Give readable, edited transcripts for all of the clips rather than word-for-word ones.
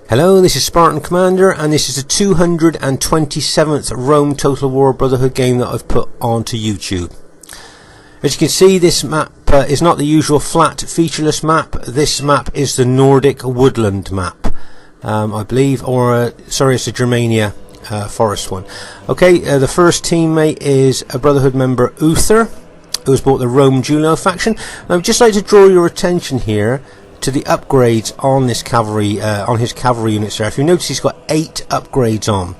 Hello, this is Spartan Commander, and this is the 227th Rome Total War Brotherhood game that I've put onto YouTube. As you can see, this map is not the usual flat, featureless map. This map is the Nordic Woodland map, I believe, or sorry, it's the Germania forest one. Okay, the first teammate is a Brotherhood member, Uther, who has bought the Rome Julio faction. And I'd just like to draw your attention here to the upgrades on this cavalry, on his cavalry units there. If you notice, he's got 8 upgrades on,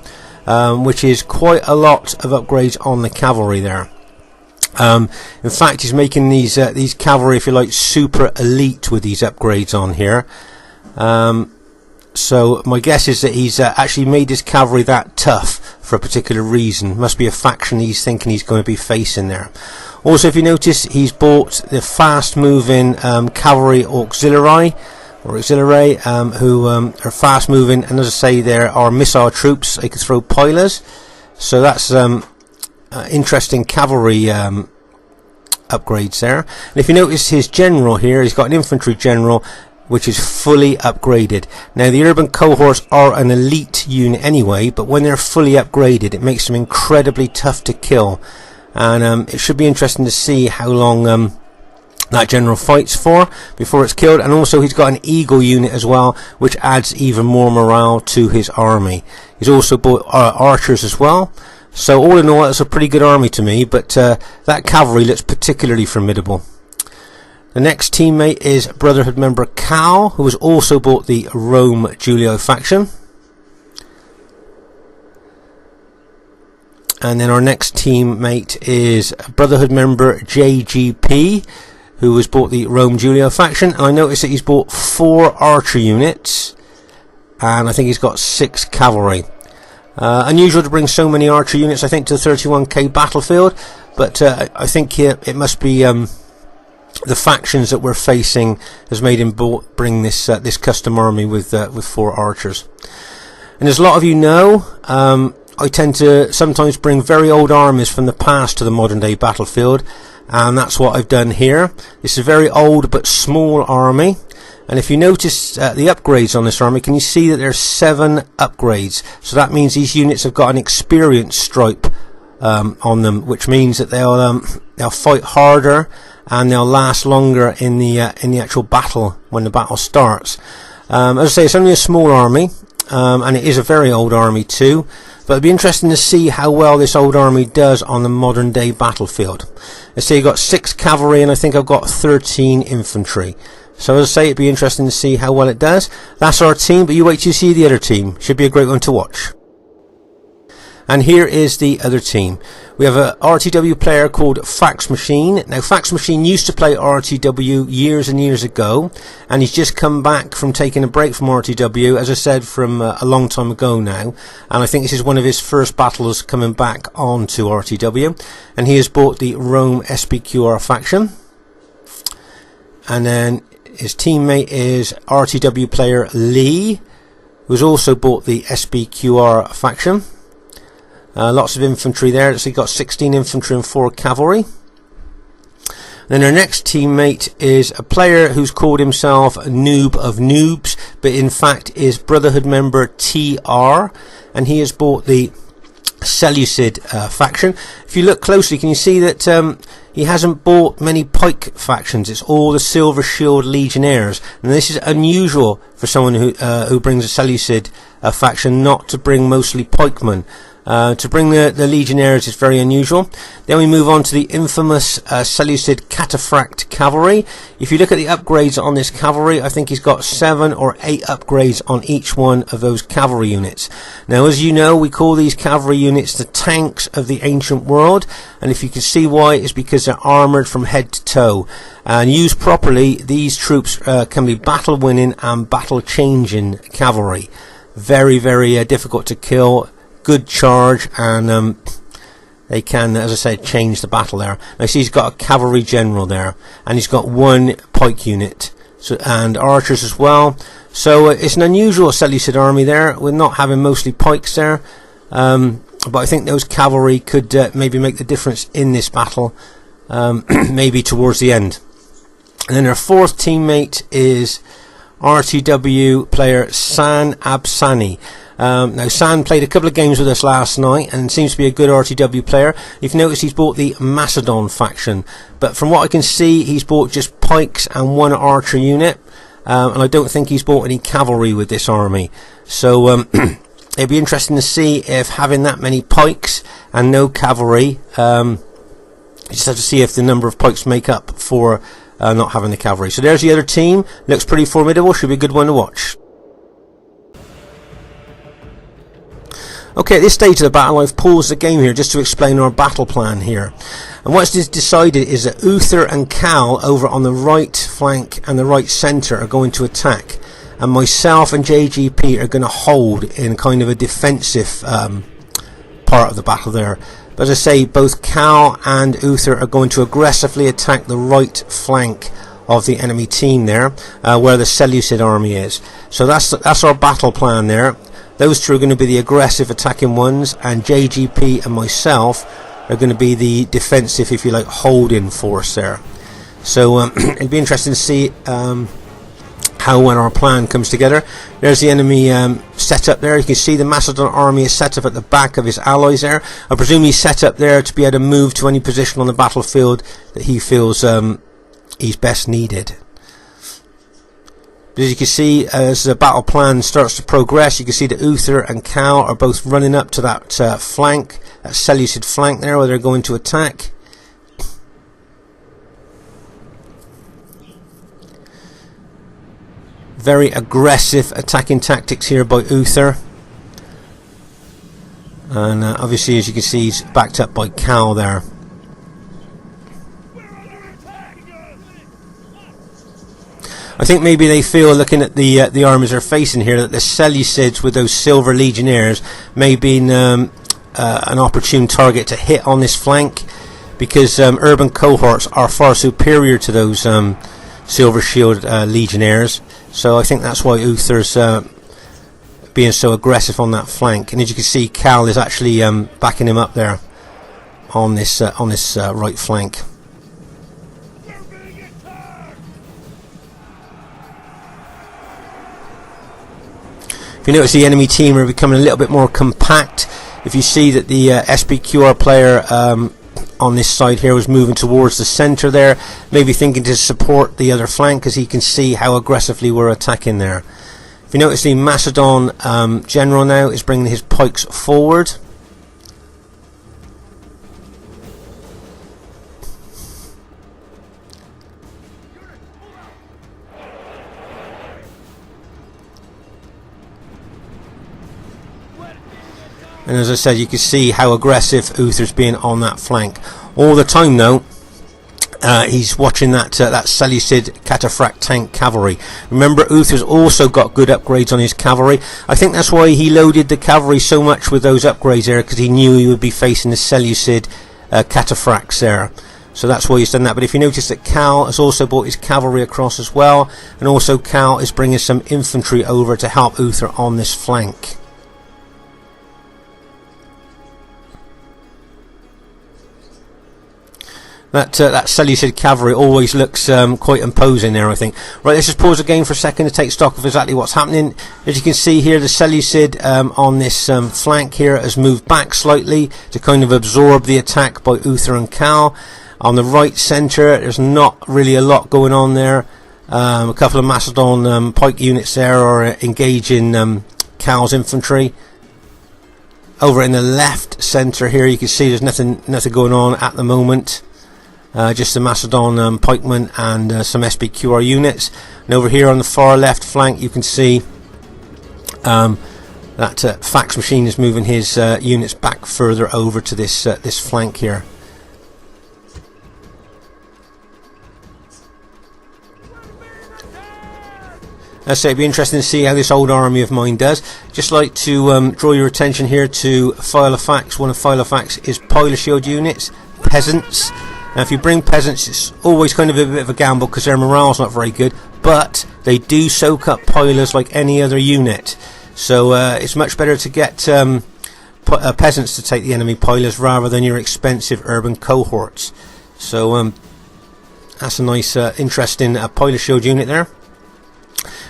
which is quite a lot of upgrades on the cavalry there. In fact, he's making these cavalry, if you like, super elite with these upgrades on here. So my guess is that he's actually made his cavalry that tough for a particular reason. Must be a faction he's thinking he's going to be facing there. Also, if you notice, he's bought the fast-moving cavalry auxiliary, who are fast-moving, and as I say, there are missile troops. They can throw pilers, so that's interesting cavalry upgrades there. And if you notice his general here, he's got an infantry general which is fully upgraded. Now, the urban cohorts are an elite unit anyway, but when they're fully upgraded, it makes them incredibly tough to kill. And it should be interesting to see how long that general fights for before it's killed. And also, he's got an eagle unit as well, which adds even more morale to his army. He's also bought archers as well. So all in all, it's a pretty good army to me, but that cavalry looks particularly formidable. The next teammate is Brotherhood member Cal, who has also bought the Rome Julio faction. And then our next teammate is Brotherhood member JGP, who has bought the Rome Julio faction. And I noticed that he's bought 4 archer units, and I think he's got 6 cavalry. Unusual to bring so many archer units, I think, to the 31k battlefield, but I think it must be the factions that we're facing has made him bring this this custom army with 4 archers. And as a lot of you know, I tend to sometimes bring very old armies from the past to the modern day battlefield, and that's what I've done here. This is a very old but small army, and if you notice the upgrades on this army, can you see that there's 7 upgrades? So that means these units have got an experience stripe on them, which means that they'll fight harder and they'll last longer in the actual battle when the battle starts. As I say, it's only a small army, and it is a very old army too. But it'd be interesting to see how well this old army does on the modern day battlefield. Let's say you've got 6 cavalry, and I think I've got 13 infantry. So as I say, it'd be interesting to see how well it does. That's our team, but you wait till you see the other team. Should be a great one to watch. And here is the other team. We have a RTW player called Fax Machine. Now, Fax Machine used to play RTW years and years ago, and he's just come back from taking a break from RTW, as I said, from a long time ago now. And I think this is one of his first battles coming back onto RTW. And he has bought the Rome SPQR faction. And then his teammate is RTW player Lee, who's also bought the SPQR faction. Lots of infantry there. So he got 16 infantry and 4 cavalry. Then our next teammate is a player who's called himself Noob of Noobs, but in fact is Brotherhood member TR, and he has bought the Seleucid faction. If you look closely, can you see that he hasn't bought many pike factions? It's all the Silver Shield Legionnaires, and this is unusual for someone who brings a Seleucid faction, not to bring mostly pikemen. To bring the Legionnaires is very unusual. Then we move on to the infamous Seleucid Cataphract Cavalry. If you look at the upgrades on this cavalry, I think he's got 7 or 8 upgrades on each one of those cavalry units. Now, as you know, we call these cavalry units the tanks of the ancient world, and if you can see why, it's because they're armoured from head to toe. And used properly, these troops can be battle-winning and battle-changing cavalry. Very, very difficult to kill. Good charge, and they can, as I said, change the battle there. Now, see, he's got a cavalry general there, and he's got 1 pike unit, and archers as well. So it's an unusual Seleucid army there, with not having mostly pikes there. But I think those cavalry could maybe make the difference in this battle, maybe towards the end. And then our fourth teammate is RTW player San Absani. Now San played a couple of games with us last night and seems to be a good RTW player. You've noticed he's bought the Macedon faction, but from what I can see he's bought just pikes and one archer unit, and I don't think he's bought any cavalry with this army. So it'd be interesting to see if having that many pikes and no cavalry, you just have to see if the number of pikes make up for not having the cavalry. So there's the other team. Looks pretty formidable. Should be a good one to watch. Okay, at this stage of the battle I've paused the game here just to explain our battle plan here. And what's decided is that Uther and Cal over on the right flank and the right centre are going to attack, and myself and JGP are going to hold in kind of a defensive part of the battle there. But as I say, both Cal and Uther are going to aggressively attack the right flank of the enemy team there, where the Seleucid army is. So that's our battle plan there. Those two are going to be the aggressive attacking ones, and JGP and myself are going to be the defensive, if you like, holding force there. So it'd be interesting to see how when our plan comes together. There's the enemy set up there. You can see the Macedon army is set up at the back of his allies there. I presume he's set up there to be able to move to any position on the battlefield that he feels he's best needed. But as you can see, as the battle plan starts to progress, you can see that Uther and Cal are both running up to that flank, that Seleucid flank there, where they're going to attack. Very aggressive attacking tactics here by Uther. And obviously, as you can see, he's backed up by Cal there. I think maybe they feel, looking at the armies they're facing here, that the Seleucids with those silver legionnaires may be an opportune target to hit on this flank, because urban cohorts are far superior to those silver shield legionnaires. So I think that's why Uther's being so aggressive on that flank. And as you can see, Cal is actually backing him up there on this right flank. If you notice, the enemy team are becoming a little bit more compact. If you see that the SPQR player on this side here was moving towards the centre there, maybe thinking to support the other flank, because he can see how aggressively we're attacking there. If you notice, the Macedon general now is bringing his pikes forward. And as I said, you can see how aggressive Uther's being on that flank. All the time though, he's watching that Seleucid cataphract tank cavalry. Remember, Uther's also got good upgrades on his cavalry. I think that's why he loaded the cavalry so much with those upgrades there, because he knew he would be facing the Seleucid cataphracts there. So that's why he's done that. But if you notice that Cal has also brought his cavalry across as well, and also Cal is bringing some infantry over to help Uther on this flank. That Seleucid cavalry always looks quite imposing there, I think. Right, let's just pause the game for a second to take stock of exactly what's happening. As you can see here, the Seleucid on this flank here has moved back slightly to kind of absorb the attack by Uther and Cal. On the right centre, there's not really a lot going on there. A couple of Macedon pike units there are engaging Cal's infantry. Over in the left centre here, you can see there's nothing going on at the moment. Just the Macedon pikemen and some SPQR units. And over here on the far left flank, you can see that fax machine is moving his units back further over to this flank here. So it'd be interesting to see how this old army of mine does. Just like to draw your attention here to file of fax. One of file of fax is pilot shield units, peasants. Now if you bring peasants, it's always kind of a bit of a gamble because their morale's not very good, but they do soak up pilers like any other unit. So it's much better to get peasants to take the enemy pilers rather than your expensive urban cohorts. So that's a nice interesting pilot shield unit there.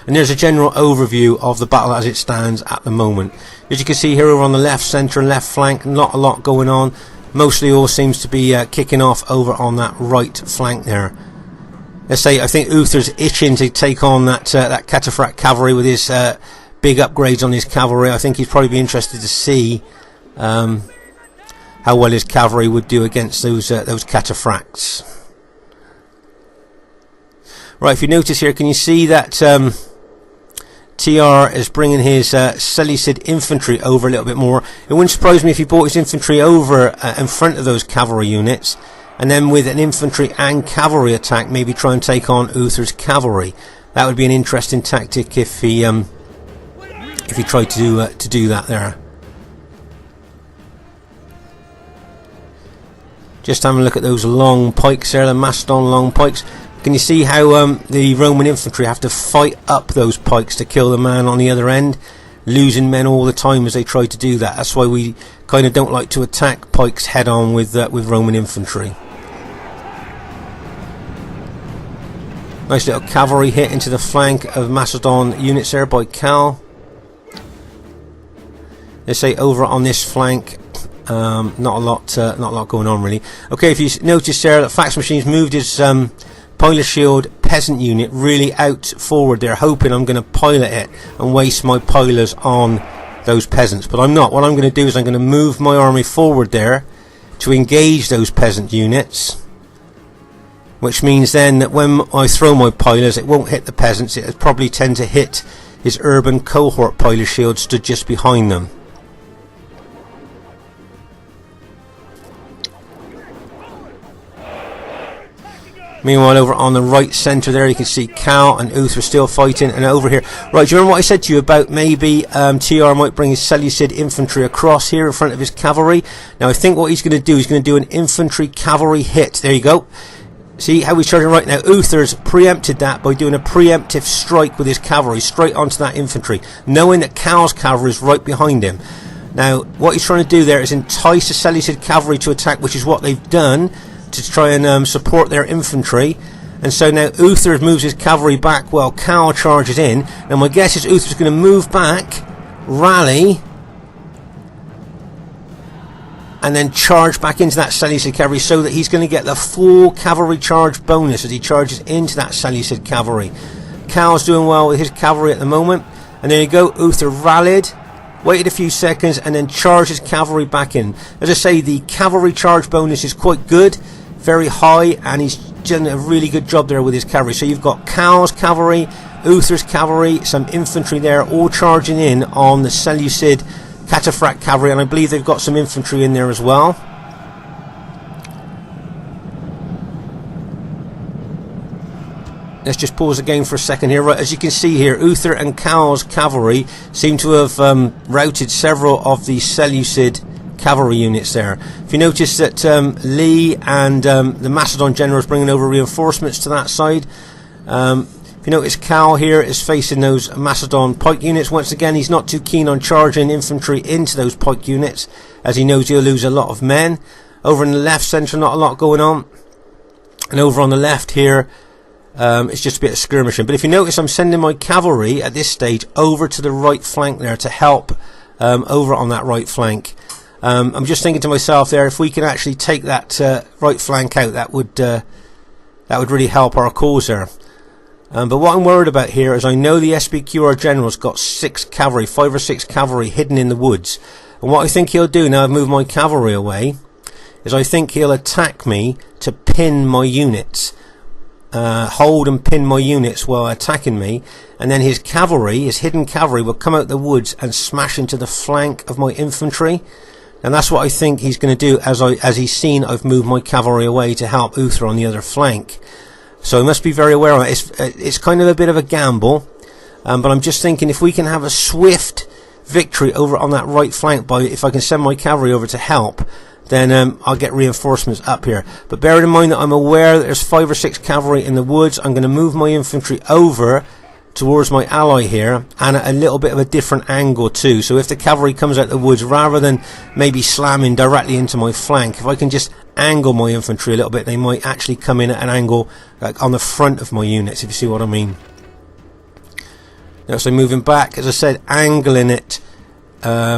And there's a general overview of the battle as it stands at the moment. As you can see here over on the left, centre and left flank, not a lot going on. Mostly all seems to be kicking off over on that right flank there. Let's say I think Uther's itching to take on that that cataphract cavalry with his big upgrades on his cavalry. I think he'd probably be interested to see how well his cavalry would do against those cataphracts. Right, if you notice here, can you see that TR is bringing his Seleucid infantry over a little bit more? It wouldn't surprise me if he brought his infantry over in front of those cavalry units, and then with an infantry and cavalry attack, maybe try and take on Uther's cavalry. That would be an interesting tactic if he tried to do that there. Just having a look at those long pikes there, the Macedon long pikes. Can you see how the Roman infantry have to fight up those pikes to kill the man on the other end, losing men all the time as they try to do that? That's why we kind of don't like to attack pikes head on with Roman infantry. Nice little cavalry hit into the flank of Macedon units there by Cal. Let's say over on this flank, not a lot going on really. Okay, if you notice there that Fax Machine's moved his pilot shield peasant unit really out forward. They're hoping I'm going to pilot it and waste my pilers on those peasants, but I'm not. What I'm going to do is I'm going to move my army forward there to engage those peasant units, which means then that when I throw my pilers, it won't hit the peasants. It'll probably tend to hit his urban cohort pilot shield stood just behind them. Meanwhile, over on the right centre there, you can see Cal and Uther still fighting. And over here, right, do you remember what I said to you about maybe TR might bring his Seleucid infantry across here in front of his cavalry? Now, I think what he's going to do, he's going to do an infantry cavalry hit. There you go. See how he's charging right now. Uther's preempted that by doing a preemptive strike with his cavalry straight onto that infantry, knowing that Cal's cavalry is right behind him. Now, what he's trying to do there is entice the Seleucid cavalry to attack, which is what they've done to try and support their infantry. And so now Uther moves his cavalry back while Cal charges in. Now my guess is Uther's going to move back, rally, and then charge back into that Seleucid cavalry, so that he's going to get the full cavalry charge bonus as he charges into that Seleucid cavalry. Cal's doing well with his cavalry at the moment, and there you go. Uther rallied, waited a few seconds, and then charged his cavalry back in. As I say, the cavalry charge bonus is quite good, very high, and he's done a really good job there with his cavalry. So you've got Cal's cavalry, Uther's cavalry, some infantry there, all charging in on the Seleucid cataphract cavalry, and I believe they've got some infantry in there as well. Let's just pause the game for a second here. Right, as you can see here, Uther and Cal's cavalry seem to have routed several of the Seleucid cavalry units there. If you notice that Lee and the Macedon general is bringing over reinforcements to that side. If you notice, Cal here is facing those Macedon pike units. Once again, he's not too keen on charging infantry into those pike units, as he knows he'll lose a lot of men. Over in the left centre, not a lot going on. And over on the left here, it's just a bit of skirmishing. But if you notice, I'm sending my cavalry at this stage over to the right flank there to help over on that right flank. I'm just thinking to myself there, if we can actually take that right flank out, that would really help our cause there. But what I'm worried about here is I know the SBQR general's got 5 or 6 cavalry hidden in the woods. And what I think he'll do now I've moved my cavalry away is I think he'll attack me to pin my units. Hold and pin my units while attacking me, and then his cavalry, his hidden cavalry, will come out the woods and smash into the flank of my infantry. And that's what I think he's going to do, as he's seen I've moved my cavalry away to help Uther on the other flank. So I must be very aware of it. It's kind of a bit of a gamble, but I'm just thinking if we can have a swift victory over on that right flank, if I can send my cavalry over to help, then I'll get reinforcements up here. But bear in mind that I'm aware that there's 5 or 6 cavalry in the woods. I'm going to move my infantry over towards my ally here, and at a little bit of a different angle too. So if the cavalry comes out the woods, rather than maybe slamming directly into my flank, if I can just angle my infantry a little bit, they might actually come in at an angle like on the front of my units, if you see what I mean. Now, so moving back, as I said, angling it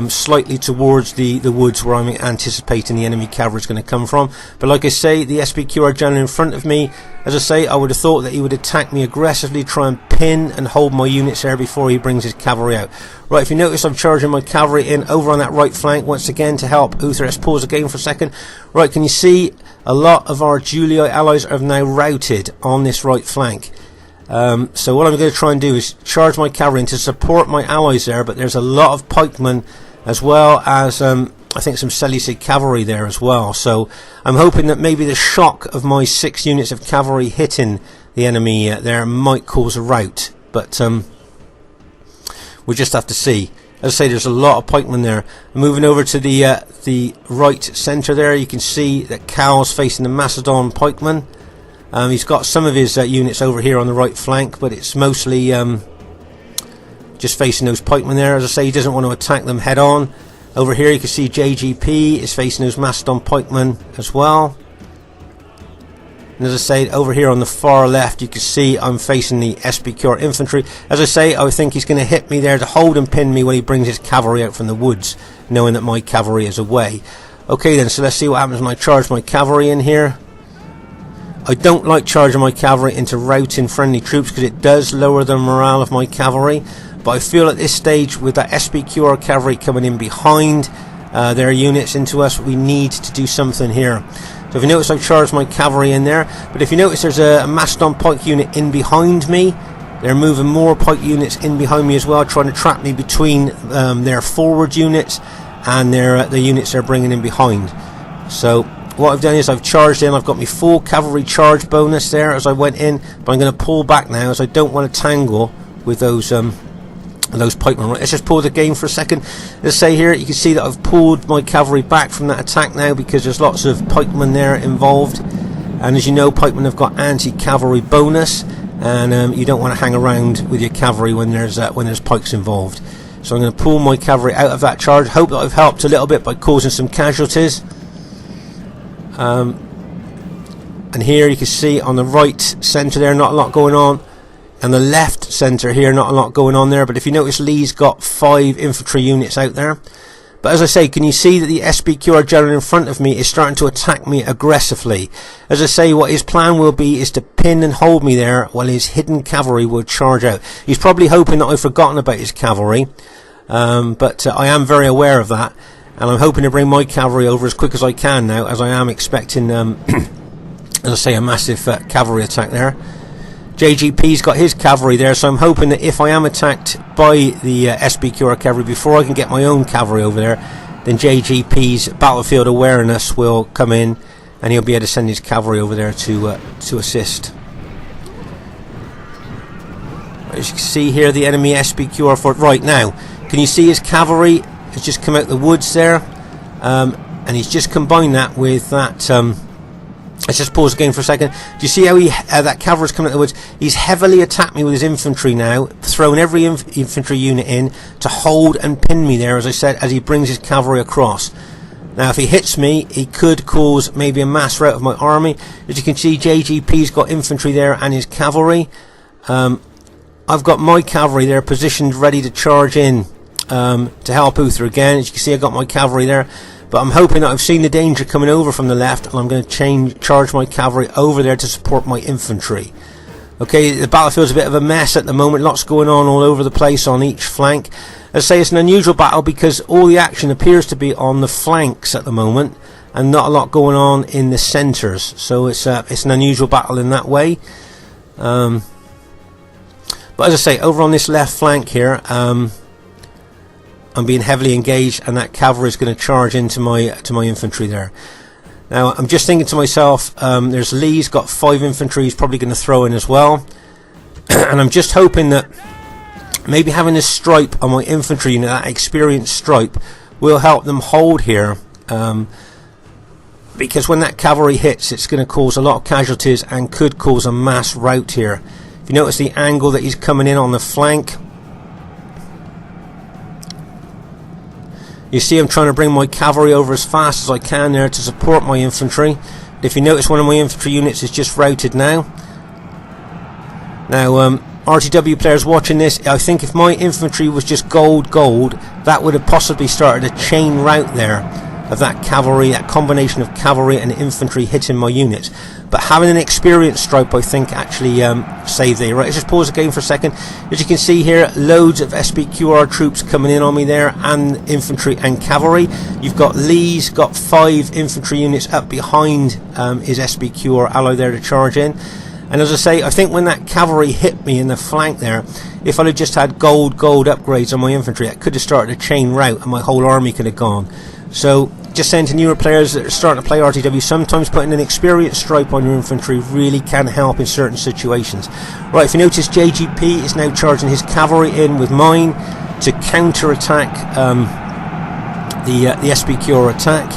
slightly towards the woods where I'm anticipating the enemy cavalry is going to come from. But like I say, the SPQR general in front of me, as I say, I would have thought that he would attack me aggressively, try and pin and hold my units there before he brings his cavalry out. Right, if you notice, I'm charging my cavalry in over on that right flank once again to help Uther. Let's pause again for a second. Right, can you see a lot of our Julii allies have now routed on this right flank? So what I'm going to try and do is charge my cavalry in to support my allies there, but there's a lot of pikemen as well as I think some Seleucid cavalry there as well. So I'm hoping that maybe the shock of my 6 units of cavalry hitting the enemy there might cause a rout, but we'll just have to see. As I say, there's a lot of pikemen there. Moving over to the right centre there, you can see that Cal's facing the Macedon pikemen. He's got some of his units over here on the right flank, but it's mostly just facing those pikemen there. As I say, he doesn't want to attack them head on. Over here you can see JGP is facing those Macedon pikemen as well. And as I say, over here on the far left you can see I'm facing the SPQR infantry. As I say, I think he's going to hit me there to hold and pin me when he brings his cavalry out from the woods, knowing that my cavalry is away. Okay then, so let's see what happens when I charge my cavalry in here. I don't like charging my cavalry into routing friendly troops because it does lower the morale of my cavalry, but I feel at this stage with that SPQR cavalry coming in behind their units into us, we need to do something here. So if you notice, I've charged my cavalry in there, but if you notice, there's a Macedon pike unit in behind me. They're moving more pike units in behind me as well, trying to trap me between their forward units and the units they're bringing in behind. So what I've done is I've charged in. I've got my full cavalry charge bonus there as I went in, but I'm going to pull back now as I don't want to tangle with those pikemen. Right, let's just pause the game for a second. Let's say here you can see that I've pulled my cavalry back from that attack now because there's lots of pikemen there involved, and as you know, pikemen have got anti-cavalry bonus, and you don't want to hang around with your cavalry when there's pikes involved. So I'm going to pull my cavalry out of that charge. Hope that I've helped a little bit by causing some casualties. And here you can see on the right centre there, not a lot going on, and the left centre here, not a lot going on there. But if you notice, Lee's got 5 infantry units out there. But as I say, can you see that the SPQR general in front of me is starting to attack me aggressively? As I say, what his plan will be is to pin and hold me there while his hidden cavalry will charge out. He's probably hoping that I've forgotten about his cavalry, but I am very aware of that. And I'm hoping to bring my cavalry over as quick as I can now, as I am expecting, as I say, a massive cavalry attack there. JGP's got his cavalry there, so I'm hoping that if I am attacked by the SPQR cavalry before I can get my own cavalry over there, then JGP's battlefield awareness will come in, and he'll be able to send his cavalry over there to assist. As you can see here, the enemy SPQR fort. Right now, can you see his cavalry has just come out the woods there, and he's just combined that with that. Let's just pause again for a second. Do you see how that cavalry's coming out the woods? He's heavily attacked me with his infantry now, throwing every infantry unit in to hold and pin me there, as I said, as he brings his cavalry across. Now if he hits me, he could cause maybe a mass rout of my army. As you can see, JGP's got infantry there and his cavalry. I've got my cavalry there positioned ready to charge in to help Uther again. As you can see, I've got my cavalry there, but I'm hoping that I've seen the danger coming over from the left, and I'm going to charge my cavalry over there to support my infantry. Okay, the battlefield's a bit of a mess at the moment, lots going on all over the place on each flank. As I say, it's an unusual battle because all the action appears to be on the flanks at the moment and not a lot going on in the centres, so it's an unusual battle in that way. But as I say, over on this left flank here, I'm being heavily engaged, and that cavalry is going to charge into my infantry there. Now I'm just thinking to myself, there's Lee's got 5 infantry he's probably going to throw in as well, and I'm just hoping that maybe having this stripe on my infantry unit, that experienced stripe, will help them hold here, because when that cavalry hits, it's going to cause a lot of casualties and could cause a mass rout here. If you notice the angle that he's coming in on the flank, you see I'm trying to bring my cavalry over as fast as I can there to support my infantry. If you notice, one of my infantry units is just routed now. Now RTW players watching this, I think if my infantry was just gold, that would have possibly started a chain route there of that cavalry, that combination of cavalry and infantry hitting my units. But having an experienced stripe, I think, actually saved there. Right, let's just pause the game for a second. As you can see here, loads of SPQR troops coming in on me there, and infantry and cavalry. You've got Lee's got 5 infantry units up behind his SPQR ally there to charge in. And as I say, I think when that cavalry hit me in the flank there, if I'd have just had gold upgrades on my infantry, I could have started a chain route and my whole army could have gone. So just saying to newer players that are starting to play RTW, sometimes putting an experienced stripe on your infantry really can help in certain situations. Right, if you notice, JGP is now charging his cavalry in with mine to counter-attack the SPQR attack.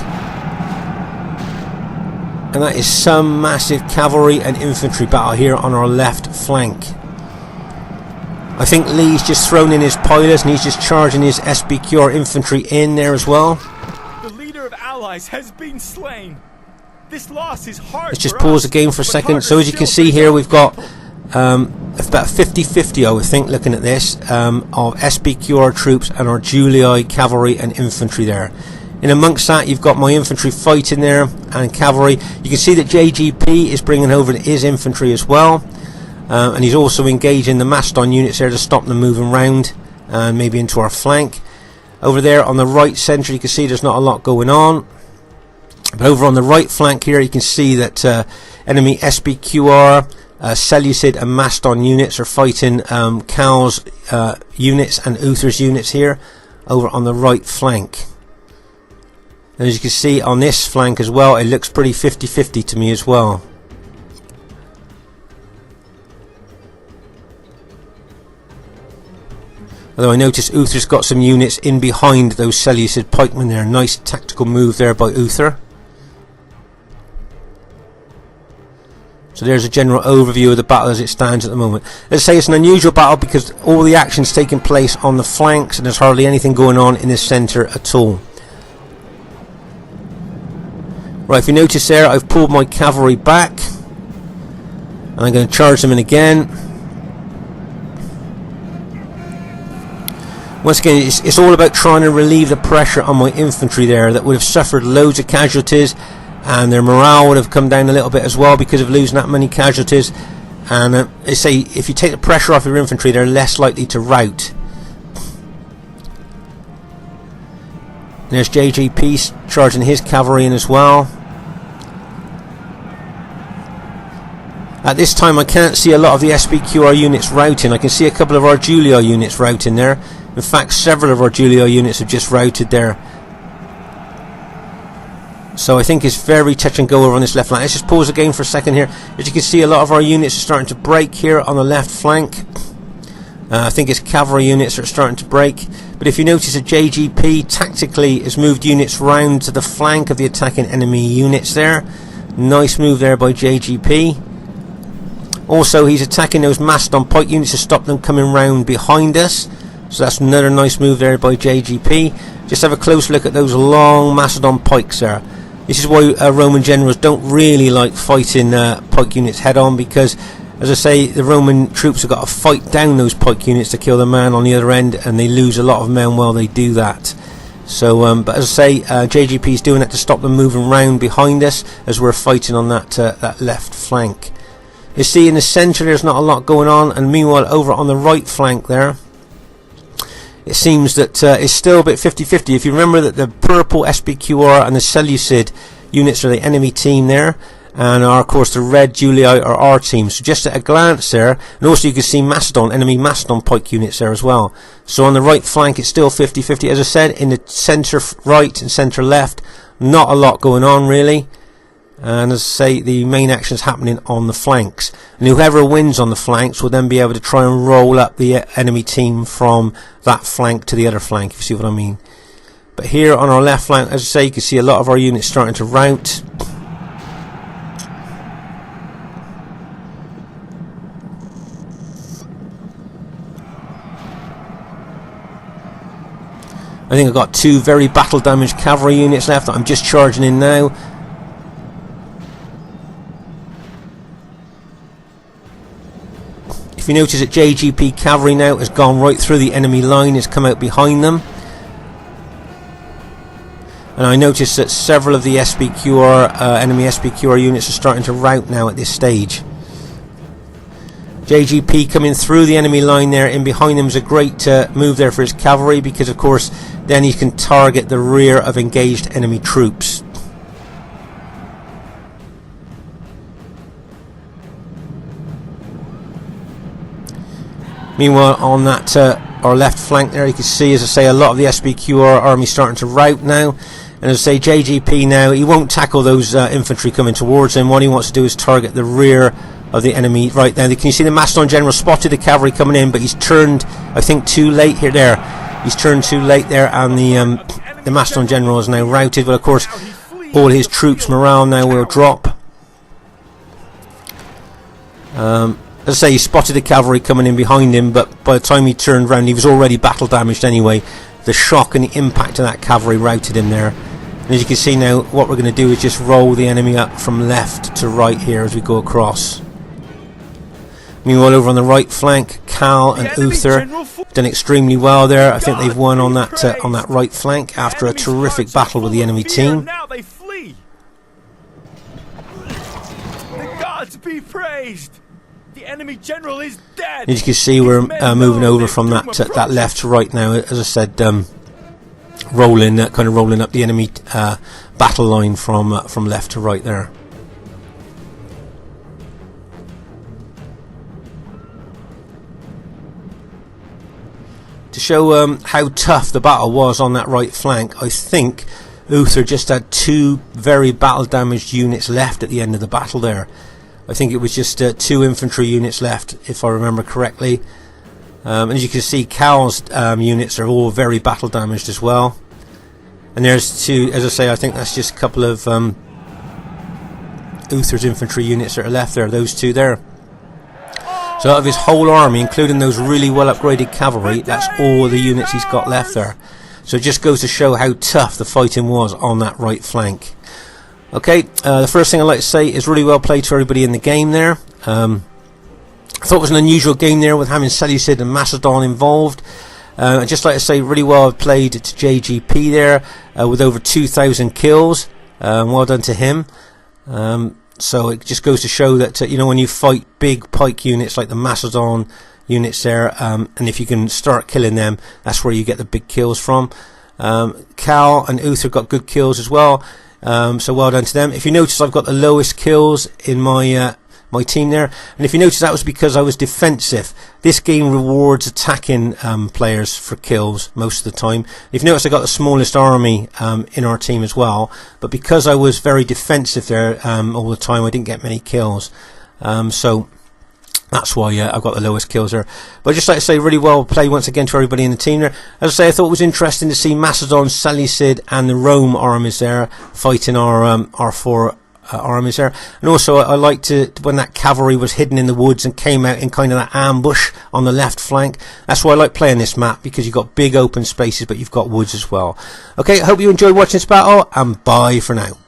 And that is some massive cavalry and infantry battle here on our left flank. I think Lee's just thrown in his pilots and he's just charging his SPQR infantry in there as well. The leader of allies has been slain. This loss is hard. Let's just pause the game for a second. So as you can see here, we've got about 50-50, I would think, looking at this, of SPQR troops and our Julii cavalry and infantry there. In amongst that, you've got my infantry fighting there and cavalry. You can see that JGP is bringing over his infantry as well, and he's also engaging the Macedon units there to stop them moving round and maybe into our flank. Over there on the right centre, you can see there's not a lot going on. But over on the right flank here, you can see that enemy SPQR, Seleucid and Macedon units are fighting Cal's units and Uther's units here over on the right flank. And as you can see on this flank as well, it looks pretty 50-50 to me as well. Although I notice Uther's got some units in behind those Seleucid pikemen there. Nice tactical move there by Uther. So there's a general overview of the battle as it stands at the moment. Let's say it's an unusual battle because all the action's taking place on the flanks and there's hardly anything going on in the centre at all. Right, if you notice there, I've pulled my cavalry back and I'm going to charge them in again. Once again, it's all about trying to relieve the pressure on my infantry there that would have suffered loads of casualties, and their morale would have come down a little bit as well because of losing that many casualties. And they say if you take the pressure off your infantry, they're less likely to rout. And there's JGP charging his cavalry in as well. At this time I can't see a lot of the SPQR units routing. I can see a couple of our Julii units routing there. In fact, several of our Julii units have just routed there. So I think it's very touch and go over on this left flank. Let's just pause the game for a second here. As you can see, a lot of our units are starting to break here on the left flank. I think it's cavalry units that are starting to break. But if you notice, a JGP tactically has moved units round to the flank of the attacking enemy units there. Nice move there by JGP. Also, he's attacking those Macedon pike units to stop them coming round behind us. So that's another nice move there by JGP. Just have a close look at those long Macedon pikes there. This is why Roman generals don't really like fighting pike units head on, because, as I say, the Roman troops have got to fight down those pike units to kill the man on the other end, and they lose a lot of men while they do that. So, but as I say, JGP is doing that to stop them moving round behind us as we're fighting on that left flank. You see in the centre there's not a lot going on, and meanwhile over on the right flank there, it seems that it's still a bit 50-50. If you remember that the purple SPQR and the Seleucid units are the enemy team there, and of course the red Julii are our team. So just at a glance there, and also you can see enemy Macedon pike units there as well. So on the right flank it's still 50-50. As I said, in the centre right and centre left, not a lot going on really. And as I say, the main action is happening on the flanks, and whoever wins on the flanks will then be able to try and roll up the enemy team from that flank to the other flank, if you see what I mean. But here on our left flank, as I say, you can see a lot of our units starting to rout. I think I've got 2 very battle damaged cavalry units left that I'm just charging in now. If you notice that JGP cavalry now has gone right through the enemy line, has come out behind them. And I notice that several of the SBQR, enemy SBQR units are starting to rout now at this stage. JGP coming through the enemy line there, in behind him is a great move there for his cavalry, because of course then he can target the rear of engaged enemy troops. Meanwhile, on that our left flank there, you can see, as I say, a lot of the SBQR army starting to rout now. And as I say, JGP now, he won't tackle those infantry coming towards him. What he wants to do is target the rear of the enemy right now. Can you see the Macedon general spotted the cavalry coming in, but he's turned, I think, too late here. He's turned too late there, and the Macedon general is now routed. But of course, all his troops' morale now will drop. As I say, he spotted the cavalry coming in behind him, but by the time he turned round, he was already battle damaged anyway. The shock and the impact of that cavalry routed him there. And as you can see now, what we're going to do is just roll the enemy up from left to right here as we go across. Meanwhile, over on the right flank, Cal and Uther done extremely well there. I think they've won on that right flank after a terrific battle with the enemy team. Now they flee. The gods be praised. The enemy general is dead. As you can see, we're moving over from that left to right now. As I said, rolling up the enemy battle line from left to right there. To show how tough the battle was on that right flank, I think Uther just had 2 very battle damaged units left at the end of the battle there. I think it was just 2 infantry units left, if I remember correctly. And as you can see, Cal's units are all very battle damaged as well. And there's 2, as I say, I think that's just a couple of Uther's infantry units that are left there, those 2 there. So out of his whole army, including those really well upgraded cavalry, that's all the units he's got left there. So it just goes to show how tough the fighting was on that right flank. Okay, the first thing I'd like to say is really well played to everybody in the game there. I thought it was an unusual game there with having Seleucid and Macedon involved. I'd just like to say really well played to JGP there with over 2,000 kills. Well done to him. So it just goes to show that you know, when you fight big pike units like the Macedon units there, and if you can start killing them, that's where you get the big kills from. Cal and Uther got good kills as well. So well done to them. If you notice, I've got the lowest kills in my my team there, and if you notice, that was because I was defensive. This game rewards attacking players for kills most of the time. If you notice, I got the smallest army in our team as well, but because I was very defensive there all the time, I didn't get many kills. So that's why I've got the lowest kills there. But I'd just like to say really well played once again to everybody in the team there. As I say, I thought it was interesting to see Macedon, Seleucid and the Rome armies there fighting our 4 armies there. And also I liked when that cavalry was hidden in the woods and came out in kind of that ambush on the left flank. That's why I like playing this map, because you've got big open spaces but you've got woods as well. Okay, I hope you enjoyed watching this battle, and bye for now.